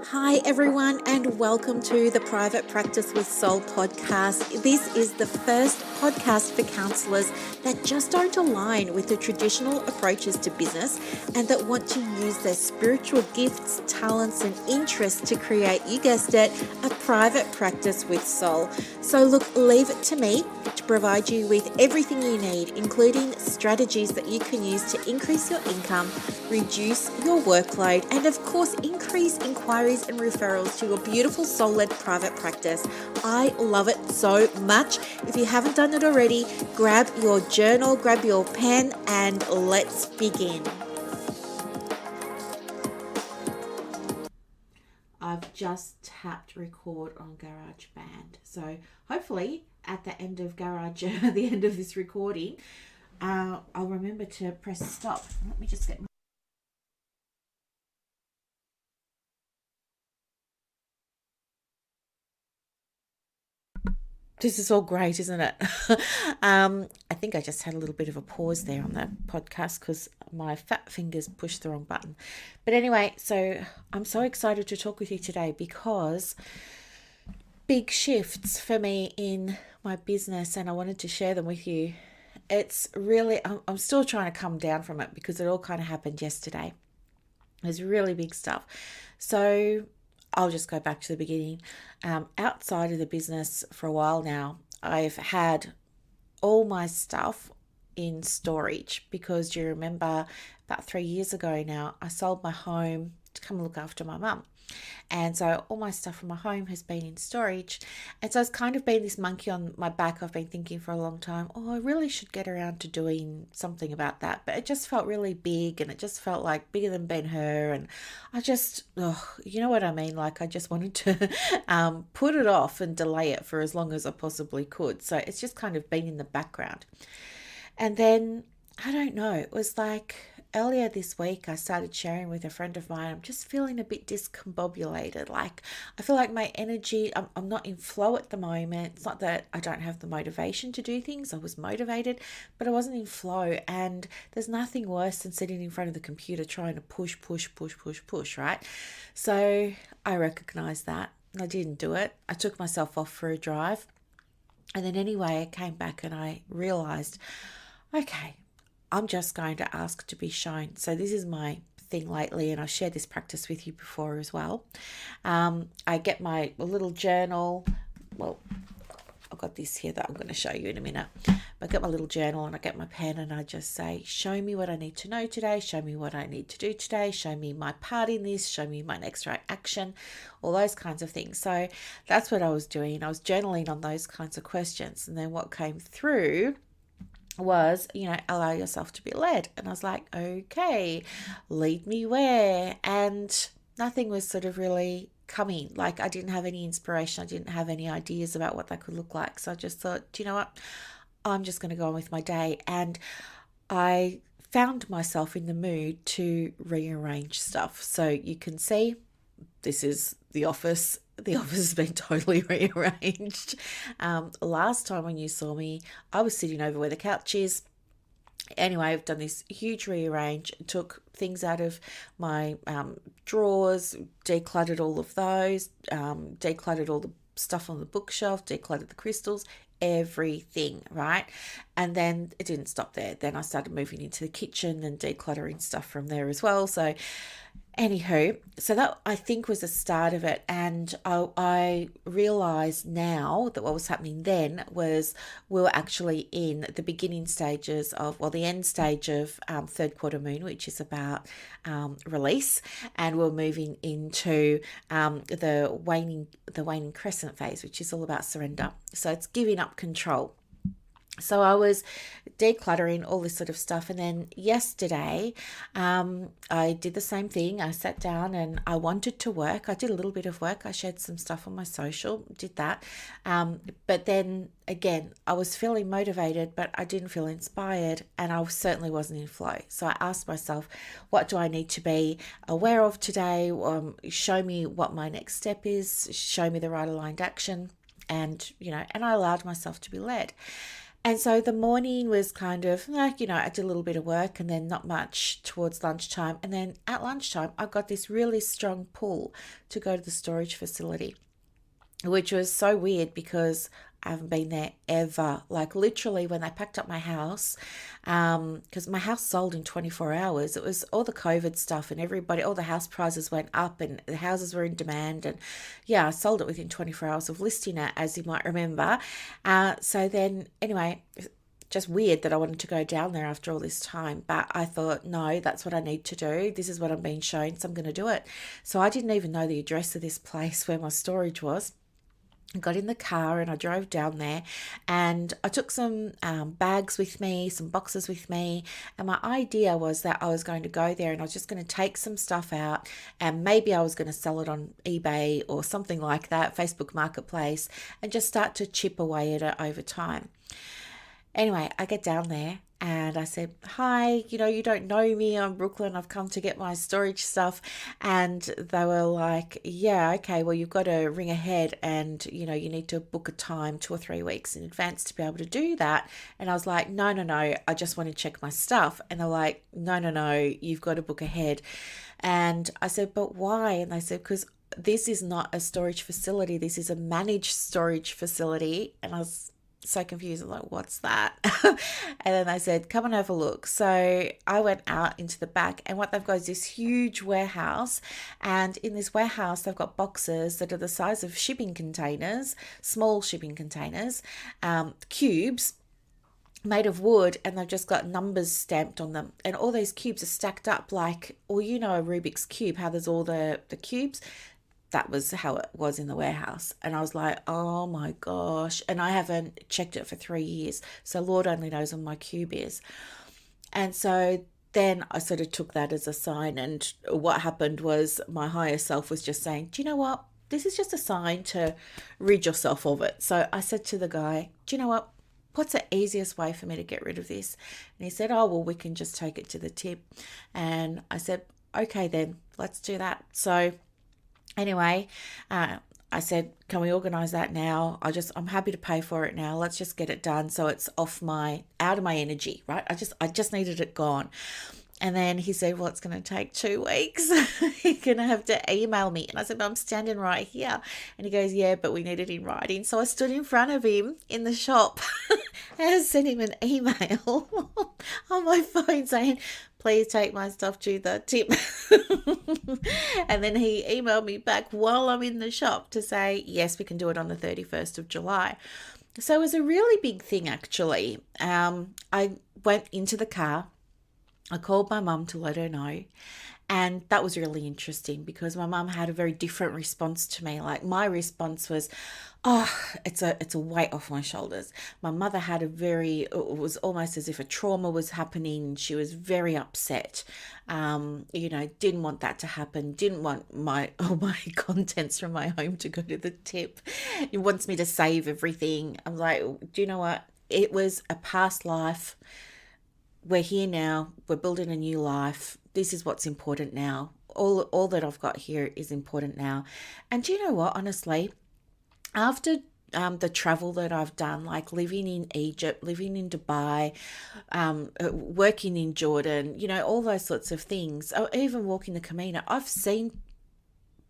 Hi, everyone, and welcome to the Private Practice with Soul podcast. This is the first podcast for counselors that just don't align with the traditional approaches to business and that want to use their spiritual gifts, talents, and interests to create, you guessed it, a private practice with soul. So, look, leave it to me to provide you with everything you need, including strategies that you can use to increase your income, reduce your workload, and of course, increase inquiries and referrals to your beautiful soul-led private practice. I love it so much. If you haven't done it already, grab your journal, grab your pen, and let's begin. I've just tapped record on GarageBand. So hopefully at the end of the end of this recording, I'll remember to press stop. Let me just get This is all great, isn't it? I think I just had a little bit of a pause there on the podcast because my fat fingers pushed the wrong button. But anyway, so I'm so excited to talk with you today because big shifts for me in my business, and I wanted to share them with you. It's really, I'm still trying to come down from it because it all kind of happened yesterday. It's really big stuff. So I'll just go back to the beginning. Outside of the business for a while now, I've had all my stuff in storage because do you remember about 3 years ago now, I sold my home to come look after my mum. And so all my stuff from my home has been in storage. And so it's kind of been this monkey on my back. I've been thinking for a long time, oh, I really should get around to doing something about that. But it just felt really big and it just felt like bigger than Ben-Hur. And I just, you know what I mean? Like I just wanted to put it off and delay it for as long as I possibly could. So it's just kind of been in the background. And then, I don't know, it was like earlier this week, I started sharing with a friend of mine, I'm just feeling a bit discombobulated. Like, I feel like my energy, I'm not in flow at the moment. It's not that I don't have the motivation to do things. I was motivated, but I wasn't in flow. And there's nothing worse than sitting in front of the computer trying to push, right? So I recognized that. I didn't do it. I took myself off for a drive. And then anyway, I came back and I realized, okay, I'm just going to ask to be shown. So this is my thing lately, and I've shared this practice with you before as well. I get my little journal. Well, I've got this here that I'm going to show you in a minute. I get my little journal and I get my pen and I just say, show me what I need to know today. Show me what I need to do today. Show me my part in this. Show me my next right action. All those kinds of things. So that's what I was doing. I was journaling on those kinds of questions. And then what came through was, allow yourself to be led. And I was like, okay, lead me where? And nothing was sort of really coming. Like I didn't have any inspiration. I didn't have any ideas about what that could look like. So I just thought, do you know what? I'm just going to go on with my day. And I found myself in the mood to rearrange stuff. So you can see this is the office. The office has been totally rearranged. Last time when you saw me, I was sitting over where the couch is. Anyway, I've done this huge rearrange, took things out of my drawers, decluttered all of those, decluttered all the stuff on the bookshelf, decluttered the crystals, everything, right? And then it didn't stop there. Then I started moving into the kitchen and decluttering stuff from there as well. So anywho, so that I think was the start of it. And I realised now that what was happening then was we were actually in the beginning stages of, well, the end stage of third quarter moon, which is about release. And we're moving into the waning crescent phase, which is all about surrender. So it's giving up control. So I was decluttering all this sort of stuff. And then yesterday, I did the same thing. I sat down and I wanted to work. I did a little bit of work. I shared some stuff on my social, did that. But then again, I was feeling motivated, but I didn't feel inspired and I certainly wasn't in flow. So I asked myself, what do I need to be aware of today? Show me what my next step is. Show me the right aligned action. And I allowed myself to be led. And so the morning was kind of like, I did a little bit of work and then not much towards lunchtime. And then at lunchtime, I got this really strong pull to go to the storage facility, which was so weird because I haven't been there ever. Like literally when they packed up my house, because my house sold in 24 hours. It was all the COVID stuff and everybody, all the house prices went up and the houses were in demand. And yeah, I sold it within 24 hours of listing it, as you might remember. So then anyway, just weird that I wanted to go down there after all this time. But I thought, no, that's what I need to do. This is what I'm being shown, so I'm going to do it. So I didn't even know the address of this place where my storage was. I got in the car and I drove down there, and I took some bags with me, some boxes with me, and my idea was that I was going to go there and I was just going to take some stuff out and maybe I was going to sell it on eBay or something like that, Facebook Marketplace, and just start to chip away at it over time. Anyway, I get down there and I said, hi, you don't know me. I'm Brooklyn. I've come to get my storage stuff. And they were like, yeah, okay, well, you've got to ring ahead and, you need to book a time 2 or 3 weeks in advance to be able to do that. And I was like, no, I just want to check my stuff. And they're like, no, you've got to book ahead. And I said, but why? And they said, because this is not a storage facility. This is a managed storage facility. And I was so confused. I'm like, what's that? And then they said, come and have a look. So I went out into the back, and what they've got is this huge warehouse. And in this warehouse, they've got boxes that are the size of shipping containers, small shipping containers, cubes made of wood, and they've just got numbers stamped on them. And all these cubes are stacked up like, well, a Rubik's Cube, how there's all the cubes. That was how it was in the warehouse. And I was like, oh my gosh. And I haven't checked it for 3 years. So Lord only knows where my cube is. And so then I sort of took that as a sign. And what happened was my higher self was just saying, do you know what? This is just a sign to rid yourself of it. So I said to the guy, do you know what? What's the easiest way for me to get rid of this? And he said, oh, well, we can just take it to the tip. And I said, okay, then let's do that. So anyway, I said, can we organise that now? I'm happy to pay for it now. Let's just get it done so it's out of my energy, right? I just needed it gone. And then he said, well, it's going to take 2 weeks. You're going to have to email me. And I said, I'm standing right here. And he goes, yeah, but we need it in writing. So I stood in front of him in the shop and I sent him an email on my phone saying, please take my stuff to the tip. And then he emailed me back while I'm in the shop to say, yes, we can do it on the 31st of July. So it was a really big thing, actually. I went into the car. I called my mum to let her know. And that was really interesting because my mum had a very different response to me. Like my response was, oh, it's a weight off my shoulders. My mother had it was almost as if a trauma was happening. She was very upset. Didn't want that to happen. Didn't want all my contents from my home to go to the tip. It wants me to save everything. I'm like, do you know what? It was a past life. We're here now. We're building a new life. This is what's important now. All that I've got here is important now. And do you know what? Honestly, after the travel that I've done, like living in Egypt, living in Dubai, working in Jordan, all those sorts of things, or even walking the Camino, I've seen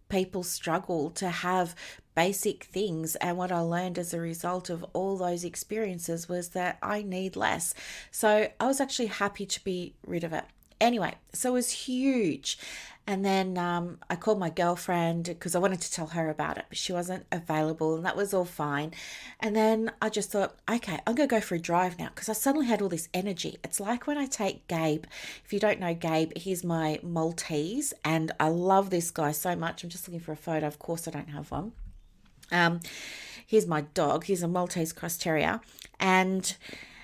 people struggle to have basic things. And what I learned as a result of all those experiences was that I need less. So I was actually happy to be rid of it. Anyway, so it was huge. And then I called my girlfriend because I wanted to tell her about it, but she wasn't available, and that was all fine. And then I just thought, okay, I'm going to go for a drive now because I suddenly had all this energy. It's like when I take Gabe. If you don't know Gabe, he's my Maltese, and I love this guy so much. I'm just looking for a photo. Of course, I don't have one. Here's my dog. He's a Maltese Cross Terrier, and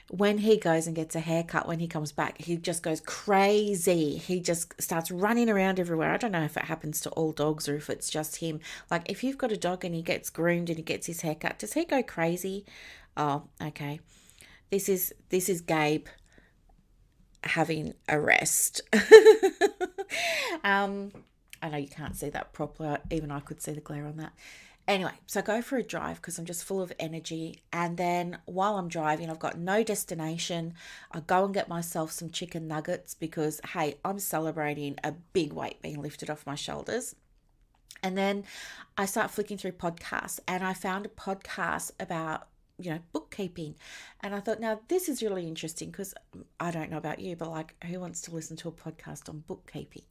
when he goes and gets a haircut, when he comes back, he just goes crazy. He just starts running around everywhere. I don't know if it happens to all dogs or if it's just him. Like if you've got a dog and he gets groomed and he gets his haircut, does he go crazy? Oh, okay. This is Gabe having a rest. I know you can't see that properly. Even I could see the glare on that. Anyway, so I go for a drive because I'm just full of energy. And then while I'm driving, I've got no destination. I go and get myself some chicken nuggets because, hey, I'm celebrating a big weight being lifted off my shoulders. And then I start flicking through podcasts, and I found a podcast about bookkeeping. And I thought, now this is really interesting because I don't know about you, but like, who wants to listen to a podcast on bookkeeping?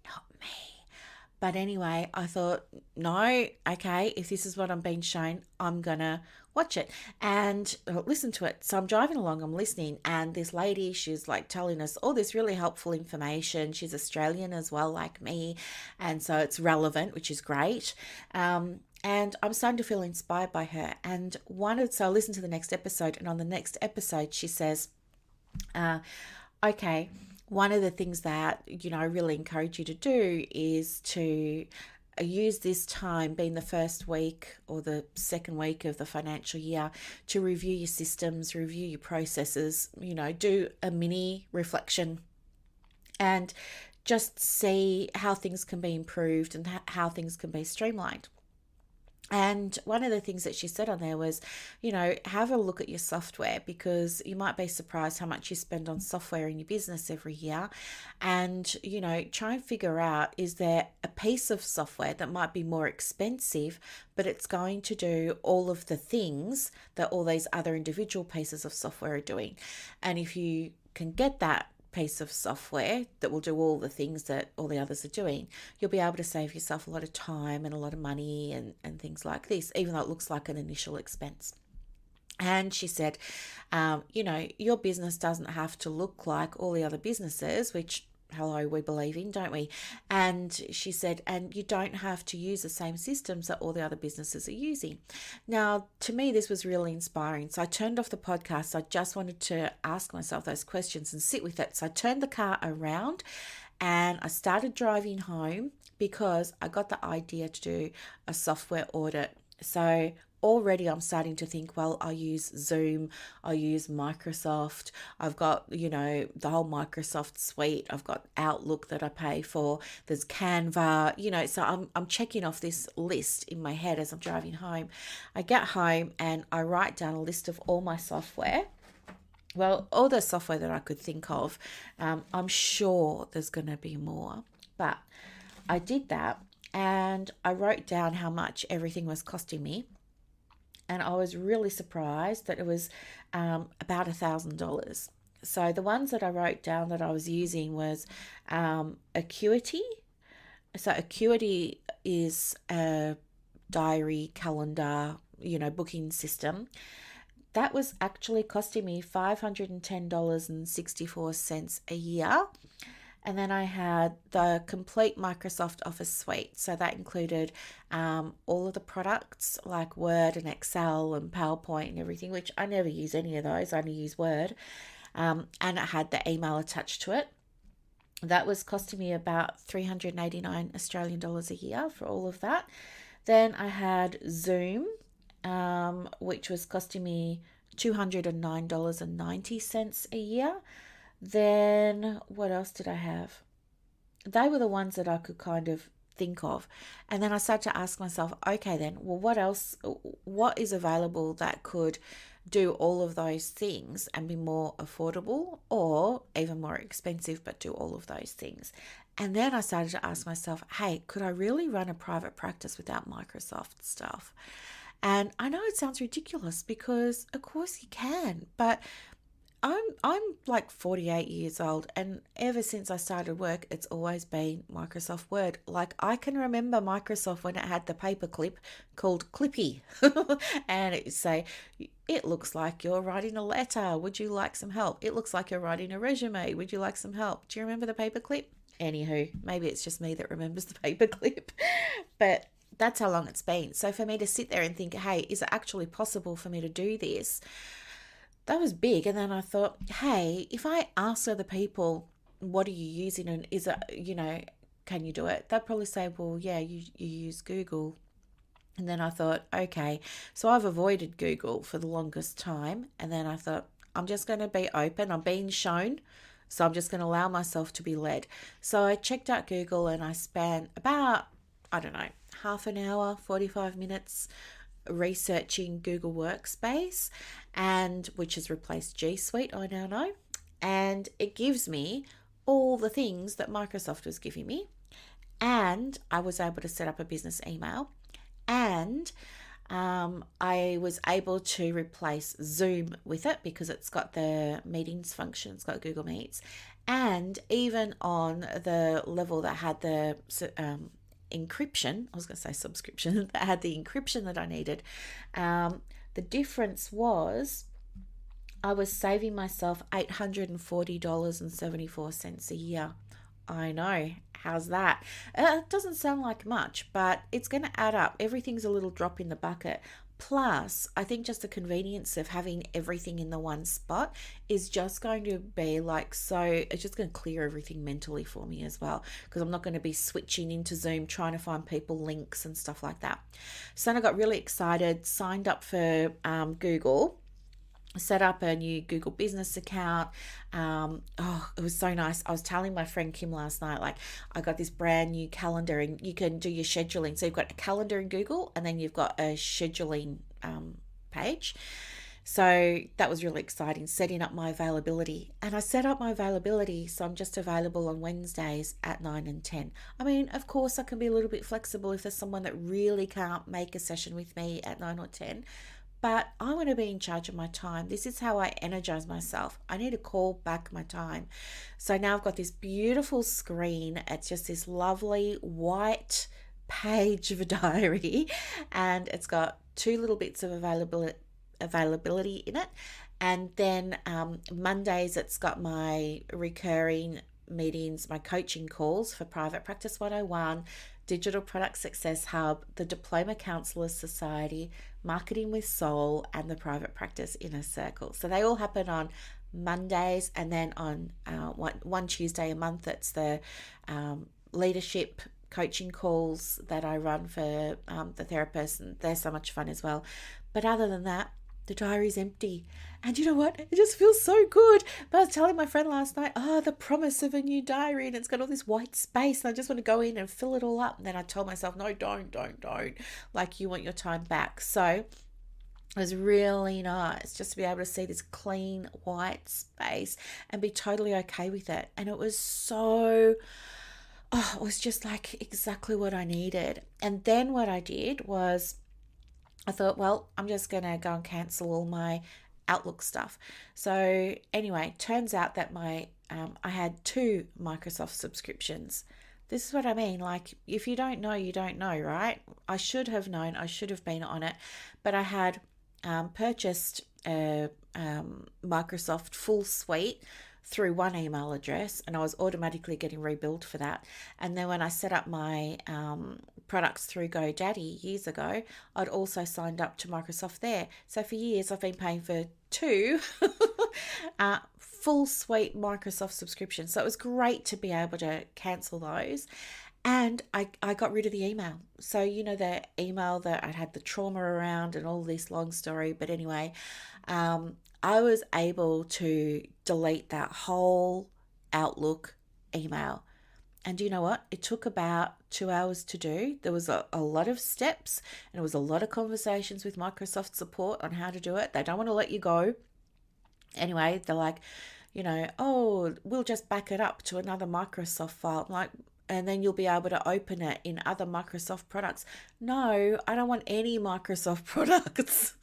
Not me. But anyway, I thought, no, okay, if this is what I'm being shown, I'm going to watch it and listen to it. So I'm driving along, I'm listening, and this lady, she's like telling us all this really helpful information. She's Australian as well, like me. And so it's relevant, which is great. And I'm starting to feel inspired by her. And so I listened to the next episode, and on the next episode, she says, okay, one of the things that I really encourage you to do is to use this time, being the first week or the second week of the financial year, to review your systems, review your processes, do a mini reflection and just see how things can be improved and how things can be streamlined. And one of the things that she said on there was, have a look at your software, because you might be surprised how much you spend on software in your business every year. And, try and figure out, is there a piece of software that might be more expensive, but it's going to do all of the things that all these other individual pieces of software are doing? And if you can get that piece of software that will do all the things that all the others are doing, you'll be able to save yourself a lot of time and a lot of money and things like this, even though it looks like an initial expense. And she said, your business doesn't have to look like all the other businesses, which, hello, we believe in, don't we? And she said, and you don't have to use the same systems that all the other businesses are using. Now, to me, this was really inspiring. So I turned off the podcast. I just wanted to ask myself those questions and sit with it. So I turned the car around and I started driving home because I got the idea to do a software audit. So already I'm starting to think, well, I use Zoom, I use Microsoft, I've got, the whole Microsoft suite, I've got Outlook that I pay for, there's Canva, so I'm checking off this list in my head as I'm driving home. I get home and I write down a list of all my software. Well, all the software that I could think of. I'm sure there's going to be more, but I did that and I wrote down how much everything was costing me. And I was really surprised that it was about $1,000. So the ones that I wrote down that I was using was Acuity. So Acuity is a diary, calendar, booking system. That was actually costing me $510.64 a year. And then I had the complete Microsoft Office suite. So that included all of the products like Word and Excel and PowerPoint and everything, which I never use any of those. I only use Word. And it had the email attached to it. That was costing me about 389 Australian dollars a year for all of that. Then I had Zoom, which was costing me $209.90 a year. Then what else did I have? They were the ones that I could kind of think of. And then I started to ask myself, okay, then, well, what else? What is available that could do all of those things and be more affordable, or even more expensive, but do all of those things? And then I started to ask myself, hey, could I really run a private practice without Microsoft stuff? And I know it sounds ridiculous because of course you can, but I'm like 48 years old, and ever since I started work, it's always been Microsoft Word. Like, I can remember Microsoft when it had the paperclip called Clippy, and it would say, it looks like you're writing a letter. Would you like some help? It looks like you're writing a resume. Would you like some help? Do you remember the paperclip? Anywho, maybe it's just me that remembers the paperclip, but that's how long it's been. So for me to sit there and think, hey, is it actually possible for me to do this? That was big. And then I thought, hey, if I ask other people, what are you using, and is it, can you do it? They'll probably say, well, yeah, you use Google. And then I thought, okay, so I've avoided Google for the longest time. And then I thought, I'm just going to be open. I'm being shown, so I'm just going to allow myself to be led. So I checked out Google and I spent about I don't know, half an hour, 45 minutes researching Google Workspace, and which has replaced G Suite, I now know. And it gives me all the things that Microsoft was giving me. And I was able to set up a business email. And I was able to replace Zoom with it because it's got the meetings function, it's got Google Meets. And even on the level that had the encryption, I was going to say subscription, that had the encryption that I needed, the difference was I was saving myself $840.74 a year. I know. How's that? It doesn't sound like much, but it's going to add up. Everything's a little drop in the bucket. Plus, I think just the convenience of having everything in the one spot is just going to be like so, it's just going to clear everything mentally for me as well, because I'm not going to be switching into Zoom trying to find people links and stuff like that. So then I got really excited, signed up for Google, set up a new Google business account. It was so nice. I was telling my friend Kim last night, like, I got this brand new calendar and you can do your scheduling. So you've got a calendar in Google and then you've got a scheduling page. So that was really exciting, setting up my availability. And I set up my availability so I'm just available on Wednesdays at 9 and 10. I mean, of course, I can be a little bit flexible if there's someone that really can't make a session with me at 9 or 10. But I want to be in charge of my time. This is how I energize myself. I need to call back my time. So now I've got this beautiful screen. It's just this lovely white page of a diary, and it's got two little bits of availability in it. And then Mondays, it's got my recurring meetings, my coaching calls for Private Practice 101, Digital Product Success Hub, the Diploma Counselors Society, Marketing with Soul, and the Private Practice Inner Circle. So they all happen on Mondays, and then on one Tuesday a month, it's the leadership coaching calls that I run for the therapists, and they're so much fun as well. But other than that, the diary's empty. And you know what? It just feels so good. But I was telling my friend last night, the promise of a new diary, and it's got all this white space, and I just want to go in and fill it all up. And then I told myself, no, don't. Like, you want your time back. So it was really nice just to be able to see this clean white space and be totally okay with it. And it was so, it was just like exactly what I needed. And then what I did was, I thought, well, I'm just going to go and cancel all my Outlook stuff. So anyway, turns out that I had 2 Microsoft subscriptions. This is what I mean. Like, if you don't know, you don't know, right? I should have known. I should have been on it. But I had purchased a Microsoft full suite through one email address, and I was automatically getting rebilled for that. And then when I set up my products through GoDaddy years ago, I'd also signed up to Microsoft there. So for years, I've been paying for 2 full suite Microsoft subscriptions. So it was great to be able to cancel those. And I got rid of the email. So, you know, the email that I'd had the trauma around and all this long story. But anyway, I was able to delete that whole Outlook email. And you know what? It took about 2 hours to do. There was a lot of steps, and it was a lot of conversations with Microsoft support on how to do it. They don't want to let you go. Anyway, they're like, we'll just back it up to another Microsoft file. I'm like, and then you'll be able to open it in other Microsoft products. No, I don't want any Microsoft products.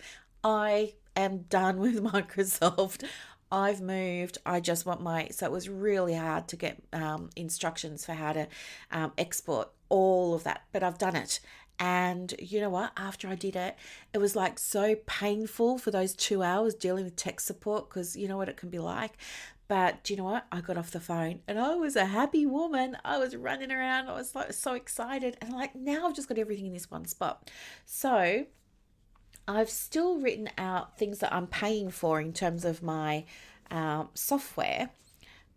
I am done with Microsoft. I've moved. I just want so it was really hard to get instructions for how to export all of that, but I've done it. And you know what? After I did it, it was like so painful for those 2 hours dealing with tech support, because you know what it can be like. But do you know what? I got off the phone and I was a happy woman. I was running around. I was like so excited. And like, now I've just got everything in this one spot. So I've still written out things that I'm paying for in terms of my software.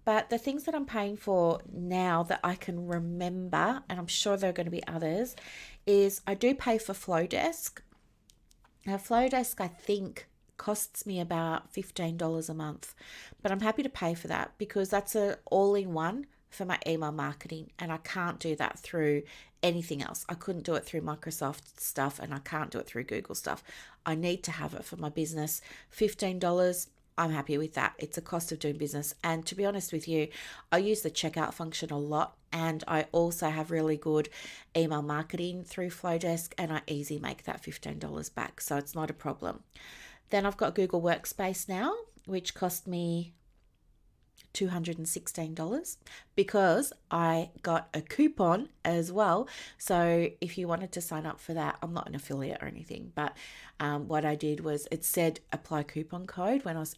But the things that I'm paying for now that I can remember, and I'm sure there are going to be others, is I do pay for Flowdesk. Now, Flowdesk, I think, costs me about $15 a month, but I'm happy to pay for that because that's a all-in-one for my email marketing, and I can't do that through anything else. I couldn't do it through Microsoft stuff, and I can't do it through Google stuff. I need to have it for my business. $15, I'm happy with that. It's a cost of doing business. And to be honest with you, I use the checkout function a lot, and I also have really good email marketing through Flowdesk, and I easily make that $15 back. So it's not a problem. Then I've got Google Workspace now, which cost me $216 because I got a coupon as well. So if you wanted to sign up for that, I'm not an affiliate or anything, but what I did was it said apply coupon code when I was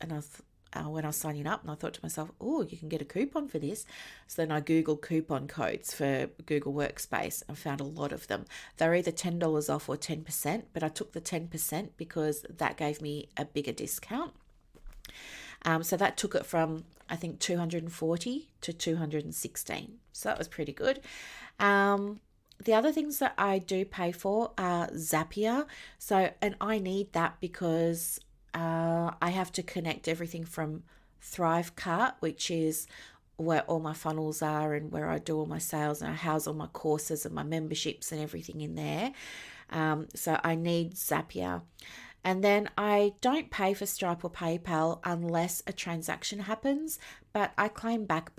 signing up, and I thought to myself, oh, you can get a coupon for this. So then I Googled coupon codes for Google Workspace and found a lot of them. They're either $10 off or 10%, but I took the 10% because that gave me a bigger discount. So that took it from, I think, 240 to 216. So that was pretty good. The other things that I do pay for are Zapier. So, and I need that because I have to connect everything from Thrivecart, which is where all my funnels are and where I do all my sales, and I house all my courses and my memberships and everything in there. So I need Zapier. And then I don't pay for Stripe or PayPal unless a transaction happens, but I claim back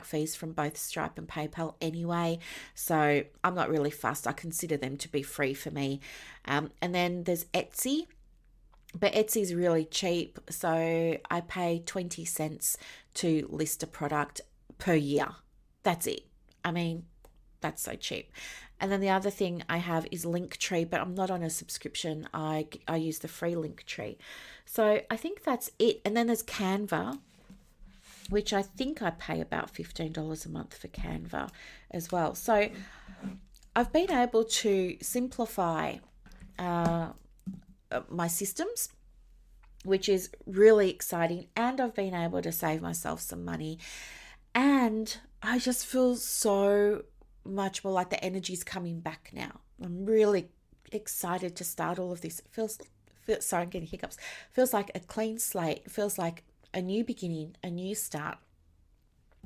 fees from both Stripe and PayPal anyway. So I'm not really fussed. I consider them to be free for me. And then there's Etsy, but Etsy's really cheap. So I pay 20 cents to list a product per year. That's it. I mean, that's so cheap. And then the other thing I have is Linktree, but I'm not on a subscription. I use the free Linktree. So I think that's it. And then there's Canva, which I think I pay about $15 a month for Canva as well. So I've been able to simplify my systems, which is really exciting. And I've been able to save myself some money. And I just feel so much more like the energy's coming back now. I'm really excited to start all of this. Sorry, I'm getting hiccups. Feels like a clean slate. It feels like a new beginning, a new start.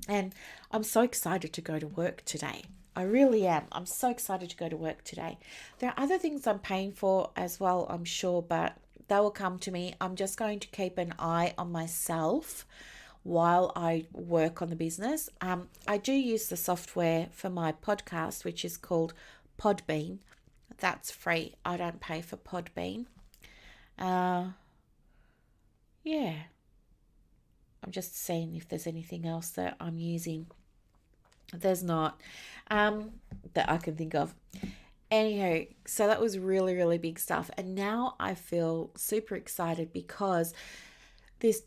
And I'm so excited to go to work today. I really am. I'm so excited to go to work today. There are other things I'm paying for as well, I'm sure, but they will come to me. I'm just going to keep an eye on myself while I work on the business. I do use the software for my podcast, which is called Podbean. That's free. I don't pay for Podbean. Yeah. I'm just seeing if there's anything else that I'm using. There's not, that I can think of. Anyhow, so that was really, really big stuff. And now I feel super excited because this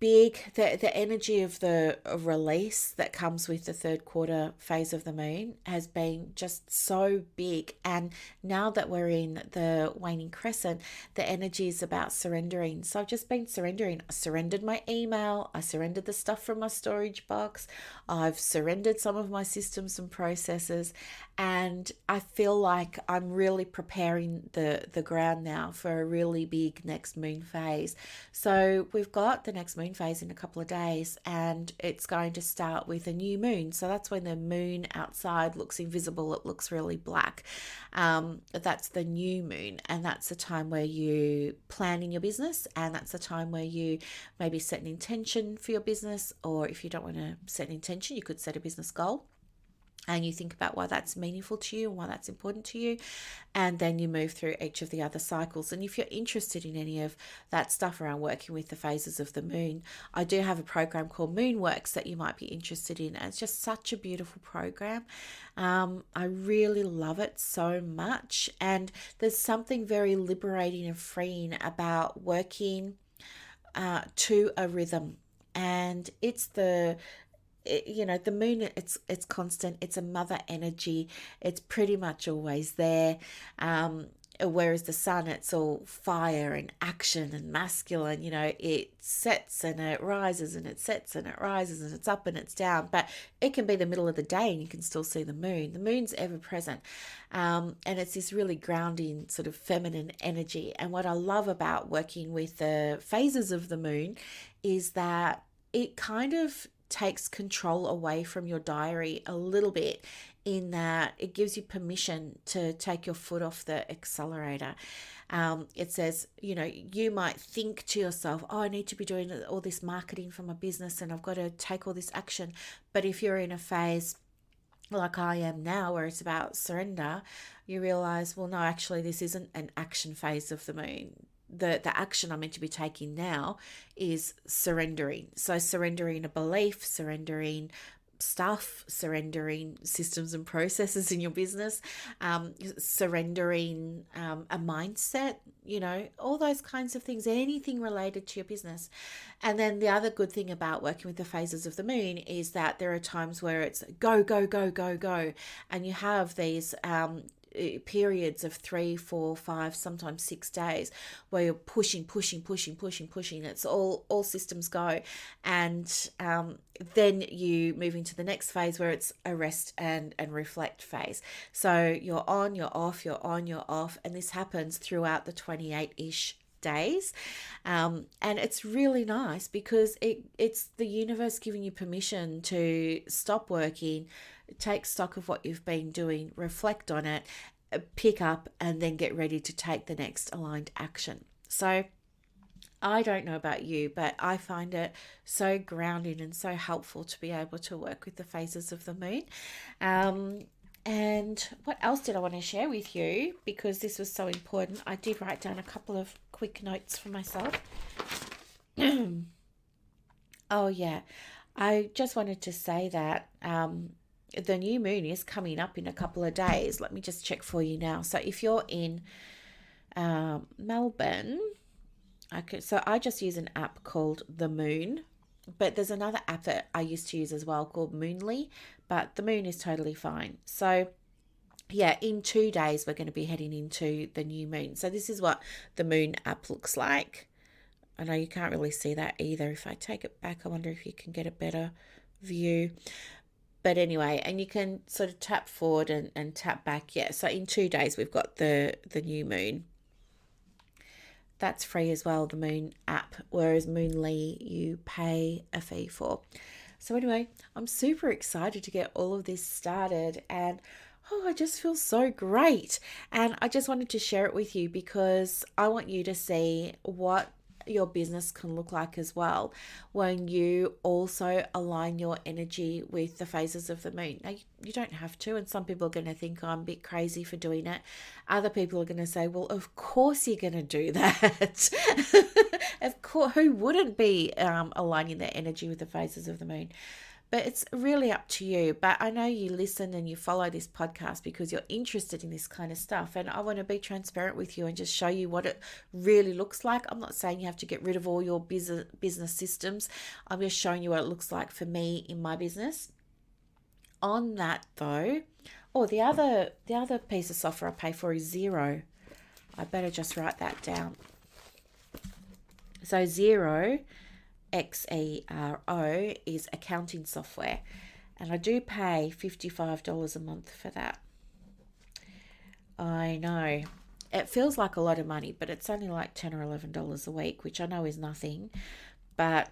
the energy of the release that comes with the third quarter phase of the moon has been just so big. And now that we're in the waning crescent, the energy is about surrendering. So I've just been surrendering. I surrendered my email. I surrendered the stuff from my storage box. I've surrendered some of my systems and processes. And I feel like I'm really preparing the ground now for a really big next moon phase. So we've got the next moon phase in a couple of days, and it's going to start with a new moon. So that's when the moon outside looks invisible. It looks really black. That's the new moon, and that's the time where you plan in your business, and that's the time where you maybe set an intention for your business, or if you don't want to set an intention, you could set a business goal. And you think about why that's meaningful to you and why that's important to you. And then you move through each of the other cycles. And if you're interested in any of that stuff around working with the phases of the moon, I do have a program called Moonworks that you might be interested in. And it's just such a beautiful program. I really love it so much. And there's something very liberating and freeing about working to a rhythm. And it's the moon, it's constant. It's a mother energy. It's pretty much always there. Whereas the sun, it's all fire and action and masculine. It sets and it rises, and it sets and it rises, and it's up and it's down. But it can be the middle of the day and you can still see the moon. The moon's ever present. And it's this really grounding sort of feminine energy. And what I love about working with the phases of the moon is that it kind of takes control away from your diary a little bit, in that it gives you permission to take your foot off the accelerator. It says, you might think to yourself, oh, I need to be doing all this marketing for my business and I've got to take all this action. But if you're in a phase like I am now, where it's about surrender, you realize, well, no, actually, this isn't an action phase of the moon. The action I'm meant to be taking now is surrendering. So surrendering a belief, surrendering stuff, surrendering systems and processes in your business, surrendering a mindset, all those kinds of things, anything related to your business. And then the other good thing about working with the phases of the moon is that there are times where it's go, go, go, go, go. And you have these periods of 3, 4, 5, sometimes 6 days where you're pushing. It's all systems go. And then you move into the next phase where it's a rest and reflect phase. So you're on, you're off, you're on, you're off. And this happens throughout the 28-ish days. And it's really nice because it's the universe giving you permission to stop working, take stock of what you've been doing, reflect on it, pick up, and then get ready to take the next aligned action. So I don't know about you, but I find it so grounding and so helpful to be able to work with the phases of the moon. And what else did I want to share with you? Because this was so important, I did write down a couple of quick notes for myself. Oh, yeah. I just wanted to say that the new moon is coming up in a couple of days. Let me just check for you now. So if you're in Melbourne, so I just use an app called The Moon, but there's another app that I used to use as well called Moonly, but the moon is totally fine. So yeah, in 2 days, we're going to be heading into the new moon. So this is what the moon app looks like. I know you can't really see that either. If I take it back, I wonder if you can get a better view. But anyway, and you can sort of tap forward and tap back. Yeah, so in 2 days, we've got the new moon. That's free as well, the Moon app, whereas Moonly you pay a fee for. So anyway, I'm super excited to get all of this started, and I just feel so great. And I just wanted to share it with you because I want you to see what your business can look like as well when you also align your energy with the phases of the moon. Now, you don't have to, and some people are going to think I'm a bit crazy for doing it. Other people are going to say, well, of course you're going to do that. Of course, who wouldn't be aligning their energy with the phases of the moon? But it's really up to you. But I know you listen and you follow this podcast because you're interested in this kind of stuff. And I want to be transparent with you and just show you what it really looks like. I'm not saying you have to get rid of all your business systems. I'm just showing you what it looks like for me in my business. On that though, the other piece of software I pay for is Xero. I better just write that down. So Xero, Xero, is accounting software, and I do pay $55 a month for that. I know it feels like a lot of money, but it's only like $10 or $11 a week, which I know is nothing, but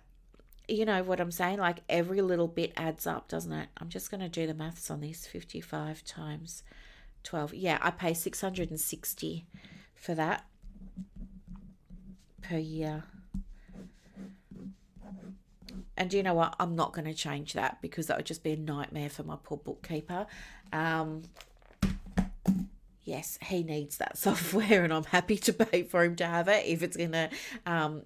you know what I'm saying, like every little bit adds up, doesn't it? I'm just going to do the maths on this. 55 times 12, yeah, I pay $660 for that per year. And do you know what? I'm not going to change that because that would just be a nightmare for my poor bookkeeper. Yes, he needs that software and I'm happy to pay for him to have it if it's going to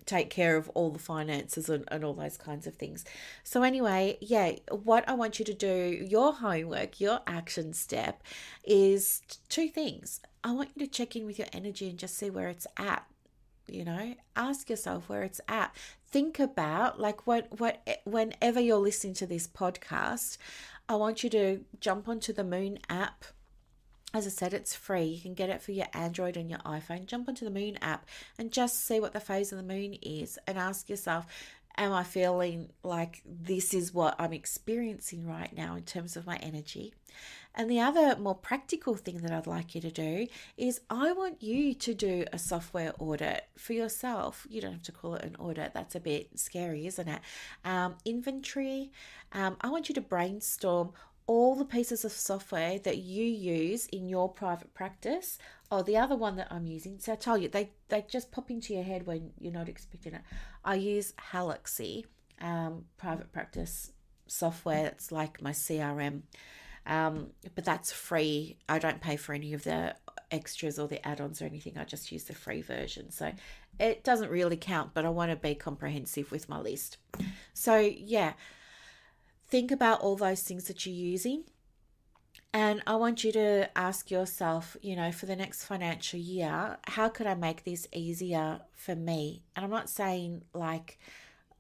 take care of all the finances and all those kinds of things. So anyway, yeah, what I want you to do, your homework, your action step is 2 things. I want you to check in with your energy and just see where it's at. Ask yourself where it's at. Think about whenever you're listening to this podcast, I want you to jump onto the Moon app. As I said, it's free. You can get it for your Android and your iPhone. Jump onto the Moon app and just see what the phase of the moon is and ask yourself, Am I feeling like this is what I'm experiencing right now in terms of my energy? And the other more practical thing that I'd like you to do is I want you to do a software audit for yourself. You don't have to call it an audit, that's a bit scary, isn't it? Inventory. I want you to brainstorm all the pieces of software that you use in your private practice. Oh, the other one that I'm using, so I tell you, they just pop into your head when you're not expecting it. I use Halaxy, private practice software. It's like my CRM, but that's free. I don't pay for any of the extras or the add-ons or anything. I just use the free version. So it doesn't really count, but I want to be comprehensive with my list. So yeah, think about all those things that you're using. And I want you to ask yourself, for the next financial year, how could I make this easier for me? And I'm not saying like,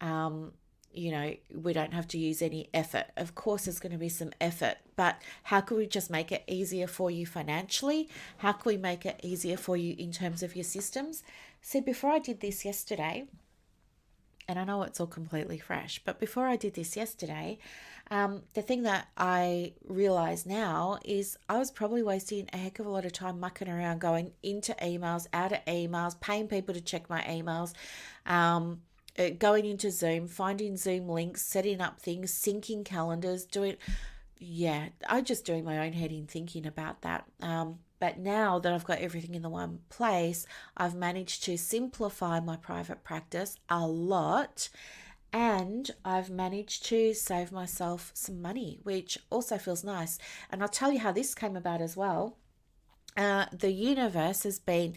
we don't have to use any effort. Of course, there's going to be some effort, but how can we just make it easier for you financially? How can we make it easier for you in terms of your systems? So before I did this yesterday, and I know it's all completely fresh, but before I did this yesterday, the thing that I realize now is I was probably wasting a heck of a lot of time mucking around, going into emails, out of emails, paying people to check my emails, going into Zoom, finding Zoom links, setting up things, syncing calendars, I just doing my own head in thinking about that. But now that I've got everything in the one place, I've managed to simplify my private practice a lot, and I've managed to save myself some money, which also feels nice. And I'll tell you how this came about as well. The universe has been,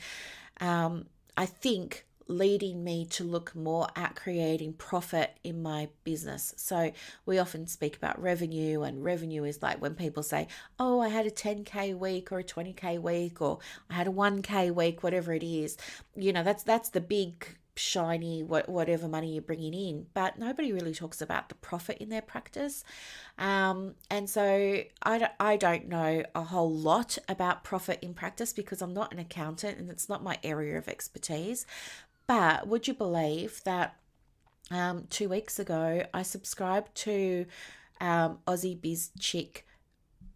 I think, leading me to look more at creating profit in my business. So we often speak about revenue, and revenue is like when people say, oh, I had a 10K week or a 20K week, or I had a 1K week, whatever it is. That's the big shiny whatever money you're bringing in, but nobody really talks about the profit in their practice. And so I don't know a whole lot about profit in practice because I'm not an accountant and it's not my area of expertise. But would you believe that 2 weeks ago I subscribed to Aussie Biz Chick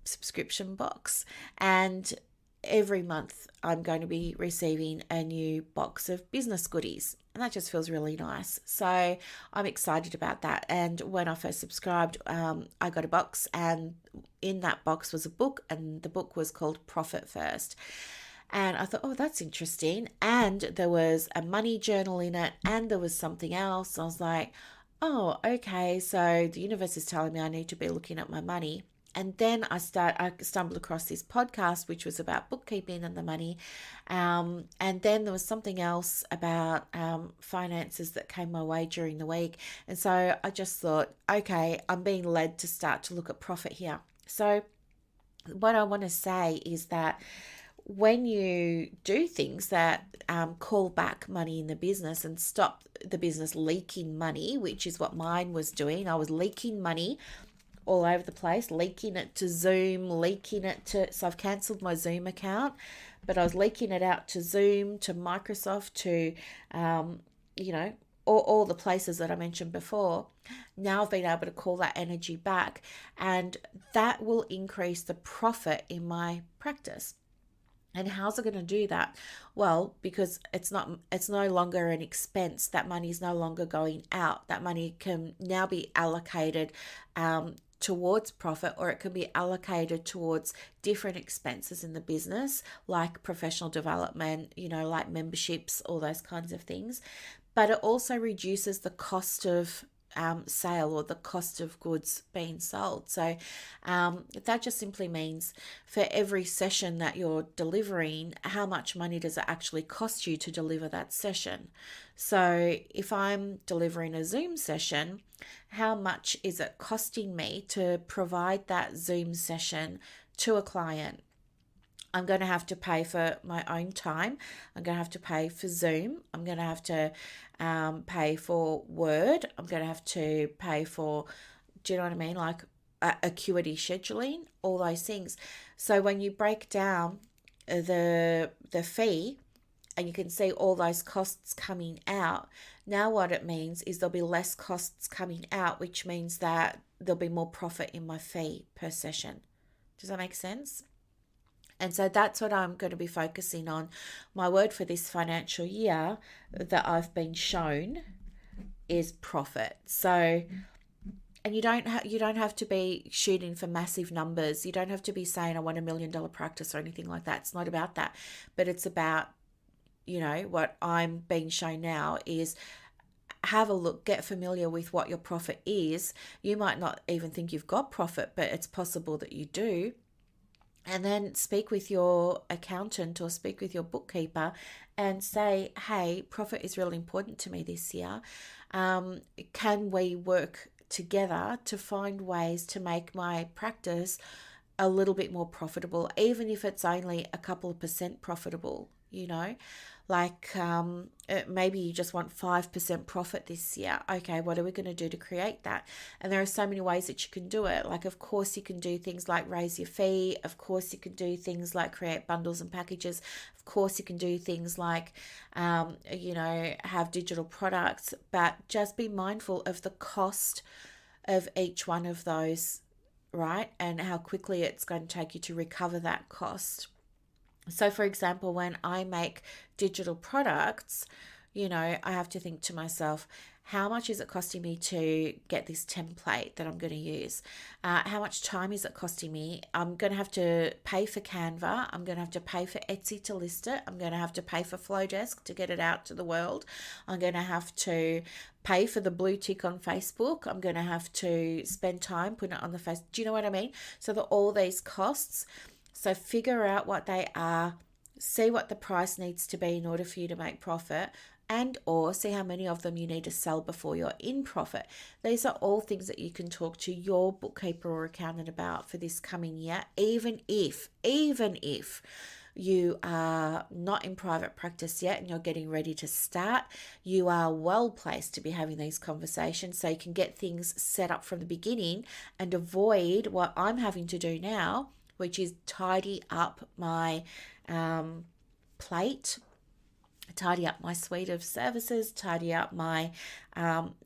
subscription box, and every month I'm going to be receiving a new box of business goodies, and that just feels really nice. So I'm excited about that. And when I first subscribed, I got a box, and in that box was a book, and the book was called Profit First. And I thought, oh, that's interesting. And there was a money journal in it, and there was something else. I was like, oh, okay. So the universe is telling me I need to be looking at my money. And then I stumbled across this podcast, which was about bookkeeping and the money. And then there was something else about finances that came my way during the week. And so I just thought, okay, I'm being led to start to look at profit here. So what I want to say is that when you do things that call back money in the business and stop the business leaking money, which is what mine was doing, I was leaking money all over the place, leaking it to Zoom, so I've cancelled my Zoom account, but I was leaking it out to Zoom, to Microsoft, to, all the places that I mentioned before. Now I've been able to call that energy back, and that will increase the profit in my practice. And how's it going to do that? Well, because it's no longer an expense. That money is no longer going out. That money can now be allocated towards profit, or it can be allocated towards different expenses in the business, like professional development, like memberships, all those kinds of things. But it also reduces the cost of sale, or the cost of goods being sold. So that just simply means for every session that you're delivering, how much money does it actually cost you to deliver that session? So if I'm delivering a Zoom session, how much is it costing me to provide that Zoom session to a client? I'm going to have to pay for my own time. I'm going to have to pay for Zoom. I'm going to have to pay for Word. I'm going to have to pay for, do you know what I mean? Like acuity scheduling, all those things. So when you break down the fee, and you can see all those costs coming out. Now what it means is there'll be less costs coming out, which means that there'll be more profit in my fee per session. Does that make sense? And so that's what I'm going to be focusing on. My word for this financial year that I've been shown is profit. So, and you don't have to be shooting for massive numbers. You don't have to be saying I want $1 million practice or anything like that. It's not about that, but it's about, what I'm being shown now is have a look, get familiar with what your profit is. You might not even think you've got profit, but it's possible that you do. And then speak with your accountant or speak with your bookkeeper and say, hey, profit is really important to me this year. Can we work together to find ways to make my practice a little bit more profitable, even if it's only a couple of percent profitable, like maybe you just want 5% profit this year. Okay, what are we going to do to create that? And there are so many ways that you can do it. Like, of course, you can do things like raise your fee. Of course, you can do things like create bundles and packages. Of course, you can do things like, have digital products, but just be mindful of the cost of each one of those, right? And how quickly it's going to take you to recover that cost. So, for example, when I make digital products, I have to think to myself, how much is it costing me to get this template that I'm going to use? How much time is it costing me? I'm going to have to pay for Canva. I'm going to have to pay for Etsy to list it. I'm going to have to pay for Flowdesk to get it out to the world. I'm going to have to pay for the blue tick on Facebook. I'm going to have to spend time putting it on the face. Do you know what I mean? So that all these costs. So figure out what they are, see what the price needs to be in order for you to make profit, and or see how many of them you need to sell before you're in profit. These are all things that you can talk to your bookkeeper or accountant about for this coming year, even if you are not in private practice yet and you're getting ready to start. You are well placed to be having these conversations so you can get things set up from the beginning and avoid what I'm having to do now, which is tidy up my plate, tidy up my suite of services, tidy up my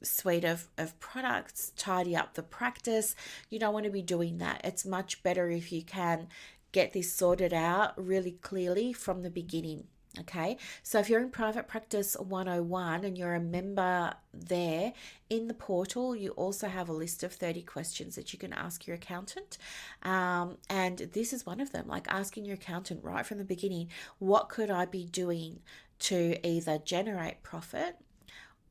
suite of products, tidy up the practice. You don't want to be doing that. It's much better if you can get this sorted out really clearly from the beginning. Okay, so if you're in Private Practice 101 and you're a member there in the portal, you also have a list of 30 questions that you can ask your accountant. And this is one of them, like asking your accountant right from the beginning, what could I be doing to either generate profit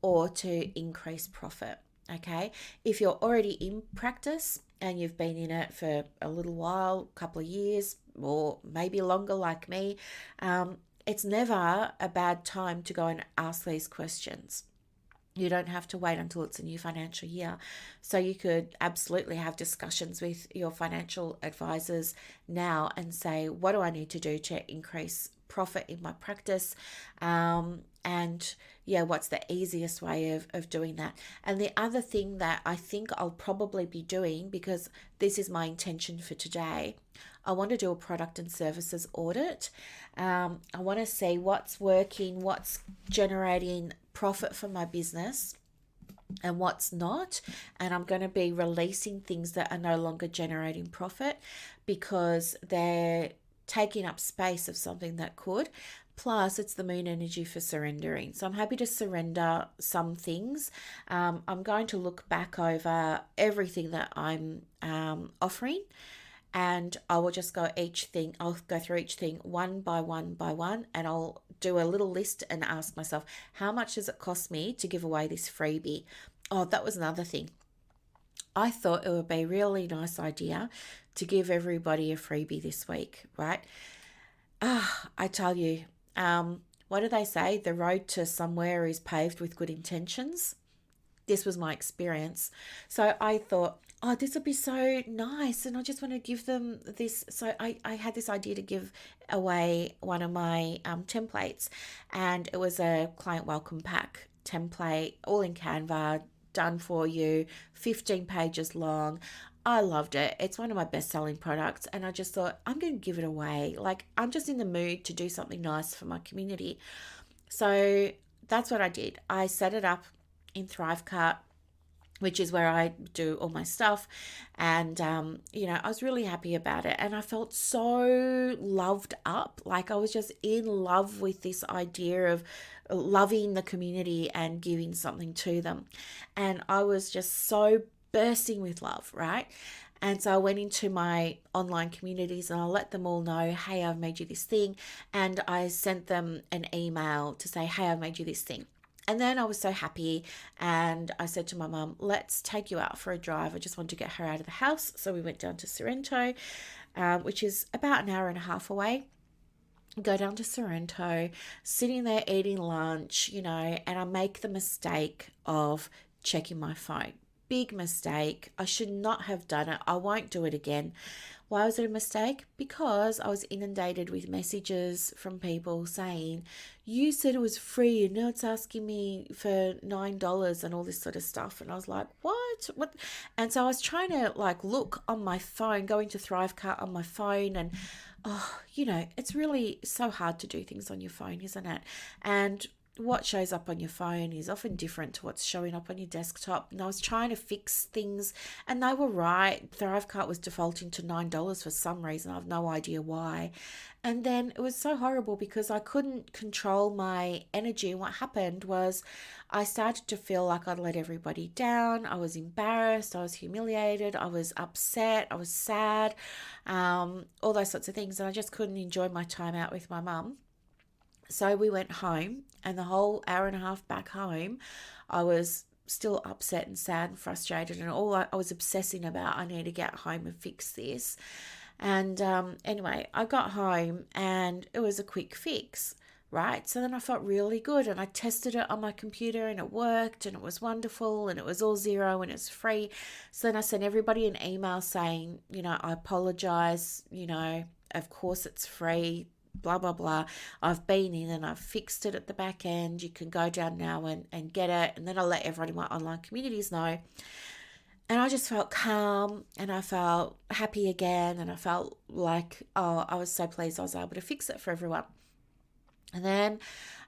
or to increase profit? Okay, if you're already in practice and you've been in it for a little while, a couple of years, or maybe longer like me, it's never a bad time to go and ask these questions. You don't have to wait until it's a new financial year. So you could absolutely have discussions with your financial advisors now and say, what do I need to do to increase profit in my practice? And yeah, what's the easiest way of doing that? And the other thing that I think I'll probably be doing, because this is my intention for today, I want to do a product and services audit. I want to see what's working, what's generating profit for my business and what's not. And I'm going to be releasing things that are no longer generating profit because they're taking up space of something that could. Plus, it's the moon energy for surrendering. So I'm happy to surrender some things. I'm going to look back over everything that I'm offering, and I will just I'll go through each thing one by one, and I'll do a little list and ask myself, how much does it cost me to give away this freebie? Oh, that was another thing. I thought it would be a really nice idea to give everybody a freebie this week, right? I tell you, what do they say? The road to somewhere is paved with good intentions. This was my experience. So I thought, oh, this would be so nice. And I just want to give them this. So I had this idea to give away one of my templates. And it was a client welcome pack template, all in Canva, done for you, 15 pages long. I loved it. It's one of my best selling products. And I just thought, I'm going to give it away. Like, I'm just in the mood to do something nice for my community. So that's what I did. I set it up in Thrivecart, which is where I do all my stuff. And, I was really happy about it. And I felt so loved up. Like I was just in love with this idea of loving the community and giving something to them. And I was just so bursting with love, right? And so I went into my online communities and I let them all know, hey, I've made you this thing. And I sent them an email to say, hey, I've made you this thing. And then I was so happy and I said to my mum, let's take you out for a drive. I just want to get her out of the house. So we went down to Sorrento, which is about an hour and a half away. Go down to Sorrento, sitting there eating lunch, and I make the mistake of checking my phone. Big mistake. I should not have done it. I won't do it again. Why was it a mistake? Because I was inundated with messages from people saying, you said it was free and now it's asking me for $9 and all this sort of stuff. And I was like, what? And so I was trying to look on my phone, go into Thrivecart on my phone, and it's really so hard to do things on your phone, isn't it? And what shows up on your phone is often different to what's showing up on your desktop. And I was trying to fix things and they were right. Thrivecart was defaulting to $9 for some reason. I have no idea why. And then it was so horrible because I couldn't control my energy. And what happened was I started to feel like I'd let everybody down. I was embarrassed. I was humiliated. I was upset. I was sad. All those sorts of things. And I just couldn't enjoy my time out with my mum. So we went home, and the whole hour and a half back home, I was still upset and sad and frustrated, and all I was obsessing about, I need to get home and fix this. And anyway, I got home and it was a quick fix, right? So then I felt really good, and I tested it on my computer and it worked and it was wonderful and it was all zero and it's free. So then I sent everybody an email saying, I apologize, of course it's free, blah, blah, blah. I've been in and I've fixed it at the back end. You can go down now and get it. And then I let everyone in my online communities know. And I just felt calm and I felt happy again. And I felt like, I was so pleased I was able to fix it for everyone. And then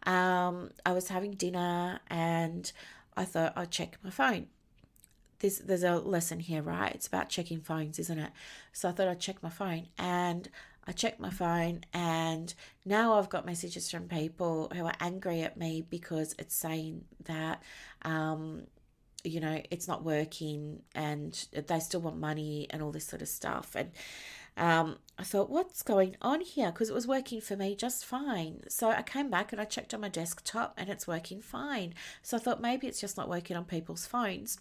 I was having dinner and I thought I'd check my phone. There's a lesson here, right? It's about checking phones, isn't it? So I thought I'd check my phone, and I checked my phone, and now I've got messages from people who are angry at me because it's saying that, it's not working and they still want money and all this sort of stuff. And I thought, what's going on here? Because it was working for me just fine. So I came back and I checked on my desktop and it's working fine. So I thought maybe it's just not working on people's phones.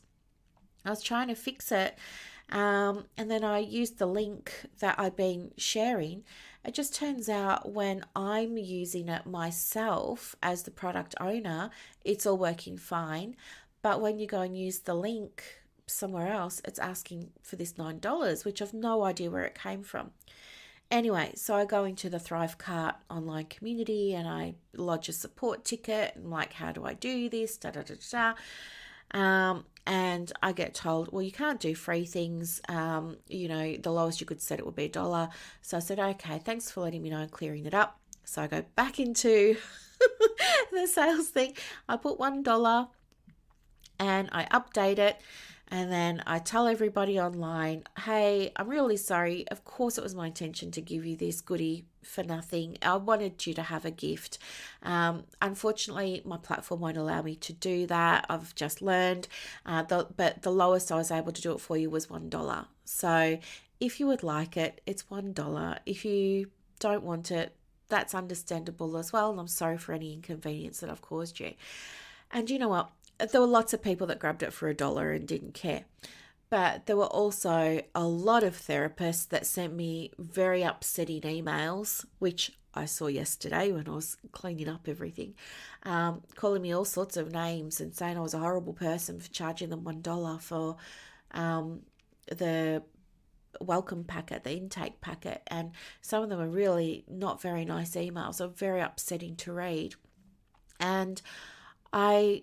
I was trying to fix it, and then I used the link that I've been sharing. It just turns out when I'm using it myself as the product owner, it's all working fine. But when you go and use the link somewhere else, it's asking for this $9, which I've no idea where it came from. Anyway, so I go into the Thrivecart online community and I lodge a support ticket and how do I do this? And I get told, well, you can't do free things. The lowest you could set it would be $1. So I said, okay, thanks for letting me know and clearing it up. So I go back into the sales thing. I put $1 and I update it. And then I tell everybody online, hey, I'm really sorry. Of course, it was my intention to give you this goodie for nothing. I wanted you to have a gift. Unfortunately, my platform won't allow me to do that. I've just learned. But the lowest I was able to do it for you was $1. So if you would like it, it's $1. If you don't want it, that's understandable as well. And I'm sorry for any inconvenience that I've caused you. And you know what? There were lots of people that grabbed it for $1 and didn't care. But there were also a lot of therapists that sent me very upsetting emails, which I saw yesterday when I was cleaning up everything, calling me all sorts of names and saying I was a horrible person for charging them $1 for the welcome packet, the intake packet. And some of them were really not very nice emails, or very upsetting to read. And I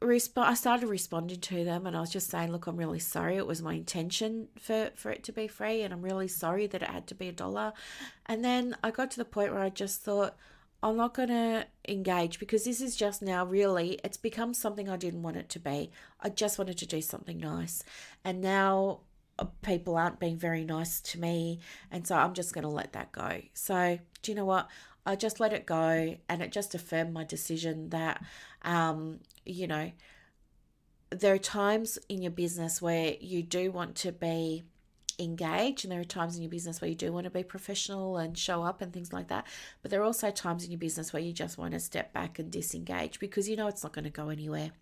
I started responding to them, and I was just saying, look, I'm really sorry. It was my intention for it to be free, and I'm really sorry that it had to be $1. And then I got to the point where I just thought, I'm not going to engage because this is just now really, it's become something I didn't want it to be. I just wanted to do something nice. And now people aren't being very nice to me. And so I'm just going to let that go. So, do you know what? I just let it go, and it just affirmed my decision that, you know, there are times in your business where you do want to be engage, and there are times in your business where you do want to be professional and show up and things like that, but there are also times in your business where you just want to step back and disengage because you know it's not going to go anywhere.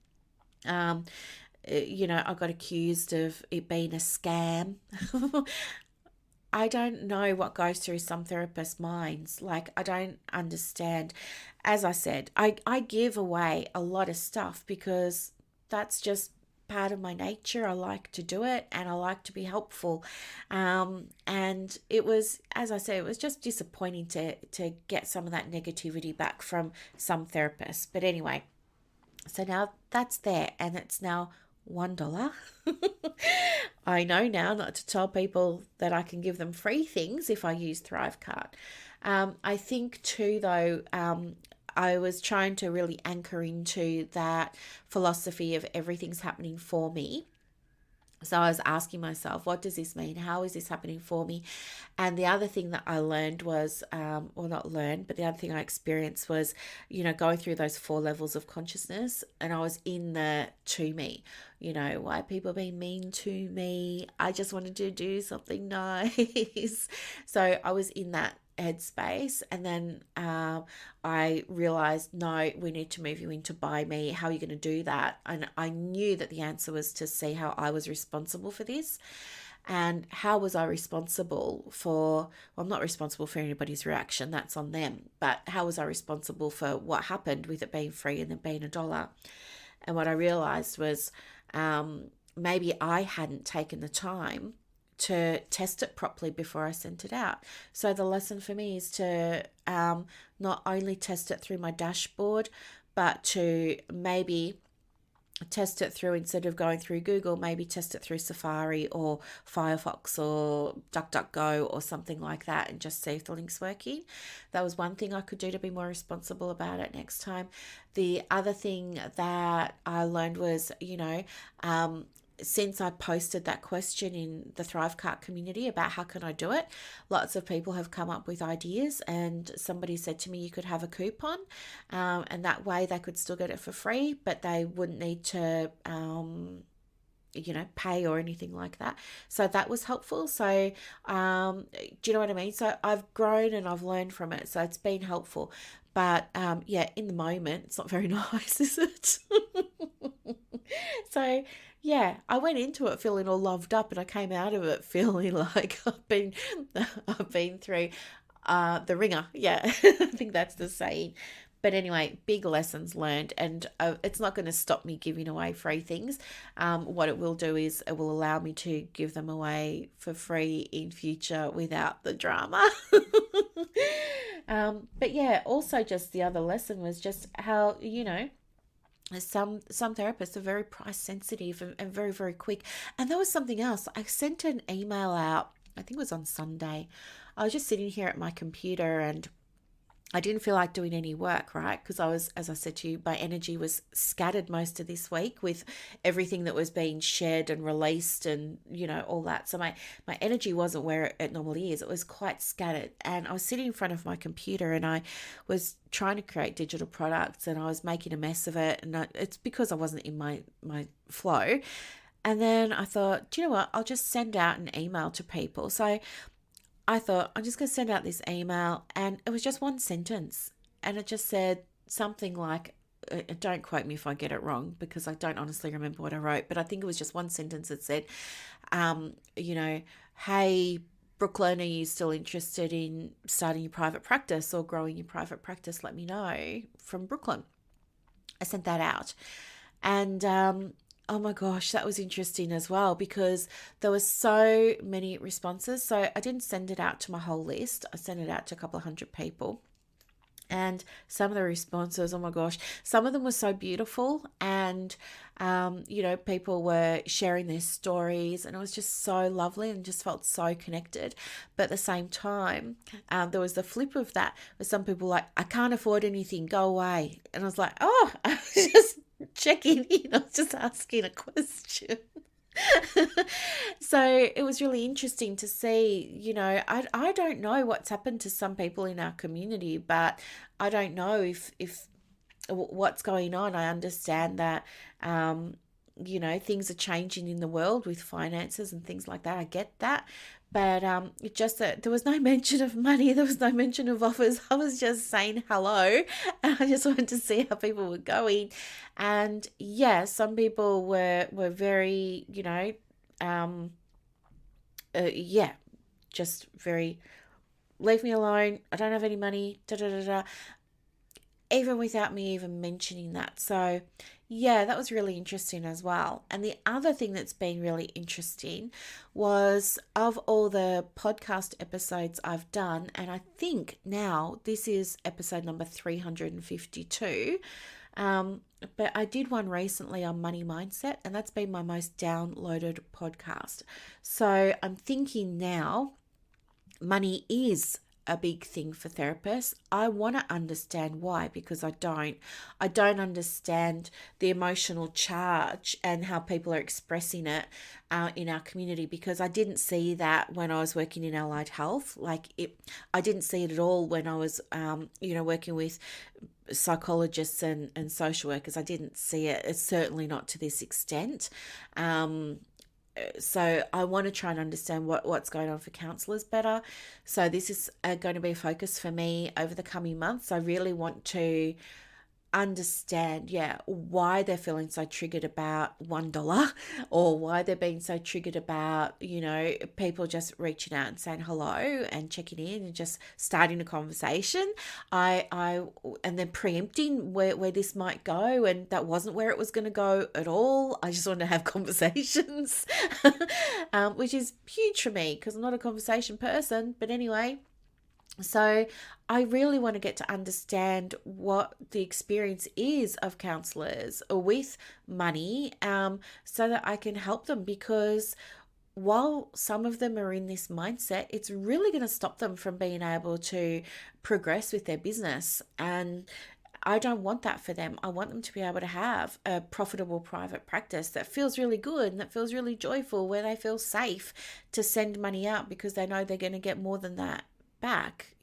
I got accused of it being a scam. I don't know what goes through some therapists' minds. Like, I don't understand. As I said, I give away a lot of stuff because that's just part of my nature. I like to do it and I like to be helpful. And it was, as I said, it was just disappointing to get some of that negativity back from some therapists. But anyway, so now that's there, and it's now $1. I know now not to tell people that I can give them free things if I use Thrivecart. I think too, though, I was trying to really anchor into that philosophy of everything's happening for me. So I was asking myself, what does this mean? How is this happening for me? And the other thing that I learned was, well, not learned, but the other thing I experienced was, going through those 4 levels of consciousness. And I was in the to me, why people being mean to me? I just wanted to do something nice. So I was in that headspace, and then I realized, no, we need to move you into by me. How are you going to do that? And I knew that the answer was to see how I was responsible for this. And how was I responsible for, well, I'm not responsible for anybody's reaction, that's on them, but how was I responsible for what happened with it being free and then being $1? And what I realized was maybe I hadn't taken the time to test it properly before I sent it out. So the lesson for me is to not only test it through my dashboard, but to maybe test it through, instead of going through Google, maybe test it through Safari or Firefox or DuckDuckGo or something like that, and just see if the link's working. That was one thing I could do to be more responsible about it next time. The other thing that I learned was, since I posted that question in the Thrivecart community about how can I do it, lots of people have come up with ideas, and somebody said to me you could have a coupon, and that way they could still get it for free, but they wouldn't need to pay or anything like that. So that was helpful. So do you know what I mean? So I've grown and I've learned from it, so it's been helpful. But in the moment it's not very nice, is it? So yeah, I went into it feeling all loved up, and I came out of it feeling like I've been through the ringer. Yeah, I think that's the saying. But anyway, big lessons learned, and it's not going to stop me giving away free things. What it will do is it will allow me to give them away for free in future without the drama. But yeah, also just the other lesson was just how, some therapists are very price sensitive and very, very quick. And there was something else. I sent an email out, I think it was on Sunday. I was just sitting here at my computer and I didn't feel like doing any work, right? Because I was, as I said to you, my energy was scattered most of this week with everything that was being shared and released and, all that. So my energy wasn't where it normally is. It was quite scattered. And I was sitting in front of my computer and I was trying to create digital products and I was making a mess of it. And it's because I wasn't in my flow. And then I thought, do you know what? I'll just send out an email to people. So I thought, I'm just going to send out this email, and it was just one sentence, and it just said something like, don't quote me if I get it wrong, because I don't honestly remember what I wrote, but I think it was just one sentence that said, hey, Brooklyn, are you still interested in starting your private practice or growing your private practice? Let me know, from Brooklyn. I sent that out, and oh my gosh, that was interesting as well, because there were so many responses. So I didn't send it out to my whole list. I sent it out to a couple of hundred people. And some of the responses, oh my gosh, some of them were so beautiful. And, people were sharing their stories, and it was just so lovely and just felt so connected. But at the same time, there was the flip of that, where some people were like, I can't afford anything, go away. And I was like, oh, I was just checking in, I was just asking a question. So it was really interesting to see, I don't know what's happened to some people in our community, but I don't know if what's going on. I understand that, things are changing in the world with finances and things like that. I get that. But it just that there was no mention of money, there was no mention of offers. I was just saying hello, and I just wanted to see how people were going. And yeah, some people were very, um, yeah, just very, leave me alone. I don't have any money. Da da da da. Even without me even mentioning that. So, yeah, that was really interesting as well. And the other thing that's been really interesting was, of all the podcast episodes I've done, and I think now this is episode number 352. But I did one recently on money mindset, and that's been my most downloaded podcast. So I'm thinking now, money is a big thing for therapists. I want to understand why, because I don't understand the emotional charge and how people are expressing it in our community, because I didn't see that when I was working in allied health. I didn't see it at all when I was working with psychologists and social workers. I didn't see it. It's certainly not to this extent. So I want to try and understand what's going on for counsellors better. So this is going to be a focus for me over the coming months. I really want to understand, why they're feeling so triggered about $1, or why they're being so triggered about, people just reaching out and saying hello and checking in and just starting a conversation. And then preempting where this might go, and that wasn't where it was going to go at all. I just want to have conversations, which is huge for me because I'm not a conversation person. But anyway, so I really want to get to understand what the experience is of counsellors with money, so that I can help them, because while some of them are in this mindset, it's really going to stop them from being able to progress with their business. And I don't want that for them. I want them to be able to have a profitable private practice that feels really good and that feels really joyful, where they feel safe to send money out because they know they're going to get more than that back.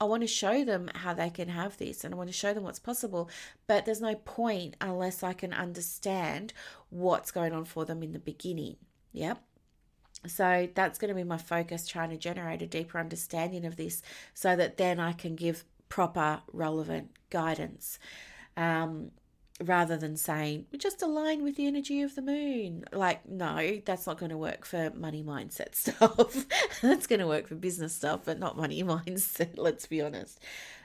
I want to show them how they can have this, and I want to show them what's possible, but there's no point unless I can understand what's going on for them in the beginning. So that's going to be my focus, trying to generate a deeper understanding of this so that then I can give proper, relevant guidance, rather than saying, just align with the energy of the moon. No, that's not going to work for money mindset stuff. That's going to work for business stuff, but not money mindset, let's be honest.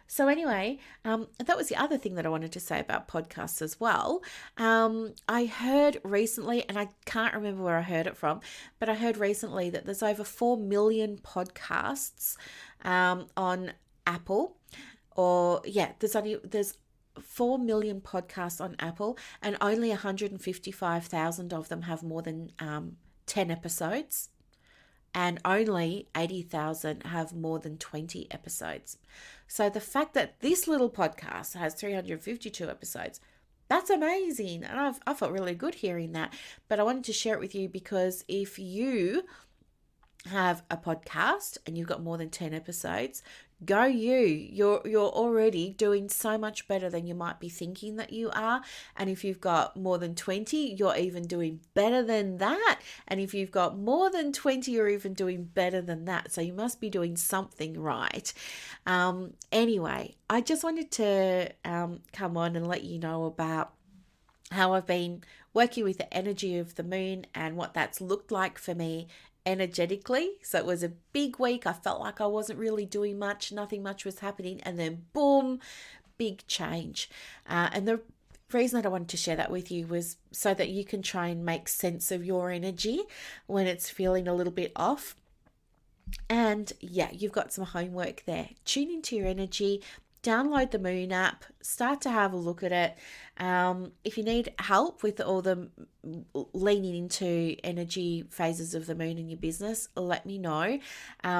So anyway, that was the other thing that I wanted to say about podcasts as well. I heard recently, and I can't remember where I heard it from, but I heard recently that there's over 4 million podcasts on Apple. There's 4 million podcasts on Apple, and only 155,000 of them have more than 10 episodes, and only 80,000 have more than 20 episodes. So the fact that this little podcast has 352 episodes, that's amazing. And I felt really good hearing that. But I wanted to share it with you because if you have a podcast and you've got more than 10 episodes, go you're already doing so much better than you might be thinking that you are. And if you've got more than 20, you're even doing better than that. And if you've got more than 20, you're even doing better than that. So you must be doing something right. Anyway, I just wanted to come on and let you know about how I've been working with the energy of the moon and what that's looked like for me energetically. So it was a big week. I felt like I wasn't really doing much, nothing much was happening, and then boom, big change. And the reason that I wanted to share that with you was so that you can try and make sense of your energy when it's feeling a little bit off. And yeah, you've got some homework there. Tune into your energy, download the Moon app, start to have a look at it. If you need help with all the leaning into energy phases of the moon in your business, let me know,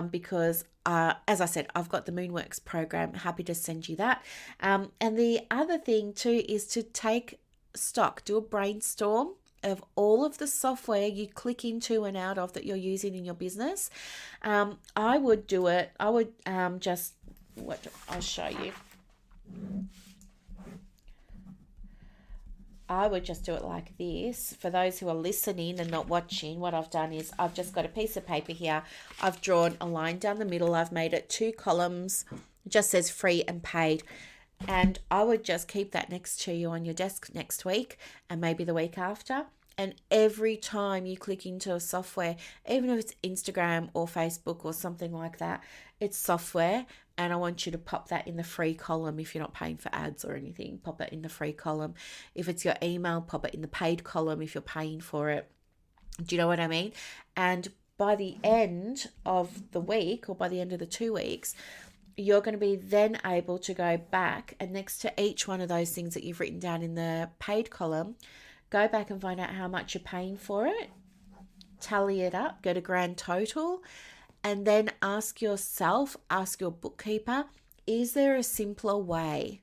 because as I said, I've got the Moonworks program. Happy to send you that. And the other thing too is to take stock, do a brainstorm of all of the software you click into and out of that you're using in your business. I would do it. I would I'll show you. I would just do it like this. For those who are listening and not watching, what I've done is I've just got a piece of paper here. I've drawn a line down the middle. I've made it 2 columns. It just says free and paid. And I would just keep that next to you on your desk next week and maybe the week after. And every time you click into a software, even if it's Instagram or Facebook or something like that, it's software. And I want you to pop that in the free column. If you're not paying for ads or anything, pop it in the free column. If it's your email, pop it in the paid column if you're paying for it. Do you know what I mean? And by the end of the week, or by the end of the 2 weeks, you're going to be then able to go back and next to each one of those things that you've written down in the paid column, go back and find out how much you're paying for it, tally it up, get a grand total, and then ask yourself, ask your bookkeeper, is there a simpler way?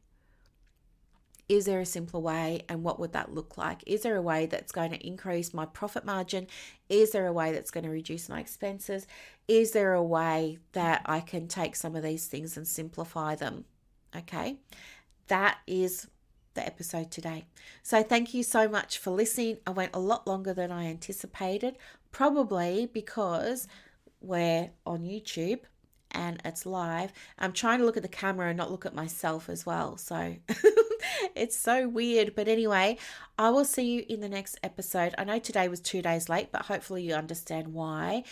Is there a simpler way, and what would that look like? Is there a way that's going to increase my profit margin? Is there a way that's going to reduce my expenses? Is there a way that I can take some of these things and simplify them? Okay, that is the episode today. So thank you so much for listening. I went a lot longer than I anticipated, probably because we're on YouTube and it's live. I'm trying to look at the camera and not look at myself as well. So it's so weird. But anyway, I will see you in the next episode. I know today was 2 days late, but hopefully you understand why.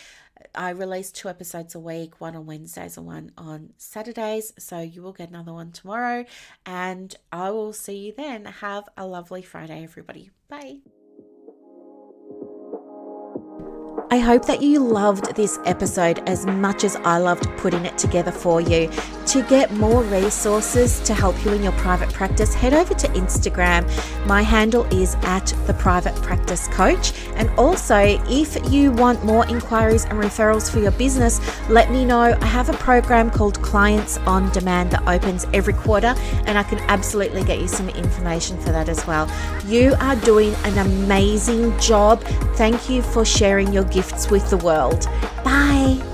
I release 2 episodes a week, one on Wednesdays and one on Saturdays. So you will get another one tomorrow, and I will see you then. Have a lovely Friday, everybody. Bye. I hope that you loved this episode as much as I loved putting it together for you. To get more resources to help you in your private practice, head over to Instagram. My handle is @theprivatepracticecoach. And also, if you want more inquiries and referrals for your business, let me know. I have a program called Clients on Demand that opens every quarter, and I can absolutely get you some information for that as well. You are doing an amazing job. Thank you for sharing your gifts with the world. Bye.